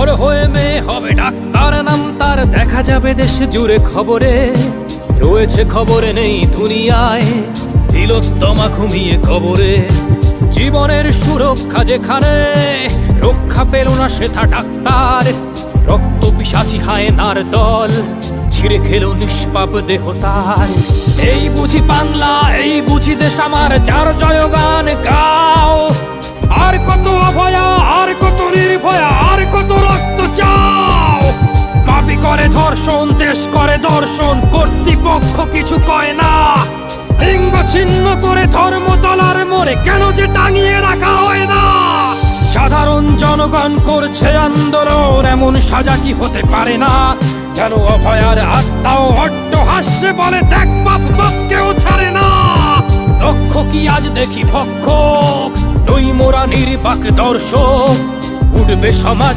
বড় হয়ে মেয়ে হবে ডাক্তার, নাম তার দেখা যাবে দেশ জুড়ে খবরে। রয়েছে খবরে নেই দুনিয়ায়, তিলোত্তমা ঘুমিয়ে কবরে। জীবনের সুরক্ষা যেখানে, রক্ষা পেল না সেথা ডাক্তার। রক্ত পিশাচি হায়নার দল, ছিঁড়ে খেলো নিষ্পাপ দেহ তার। এই বুঝি বাংলা, এই বুঝি দেশ আমার, যার জয়গান গাও। আর কত অভয়া, আর কত নির্ভয়া, আর কত রক্ত চাও। পাপী করে ধর্ষণ, দেশ করে দর্শন, কর্তৃপক্ষ কিছু কয় না। লিঙ্গ ছিন্ন করে ধর্মতলার মোড়ে কেন যে টাঙিয়ে রাখা হয় না। সাধারণ জনগণ করছে আন্দোলন, এমন সাজা কি হতে পারে না। যেন অভয়ার আত্মাও অট্টহাস্যে বলে, দেখ বাপ বাপকেও ছাড়ে না। লক্ষ্য কি আজ দেখি ভক্ষক, নই মোরা নির্বাক দর্শক। উঠবে সমাজ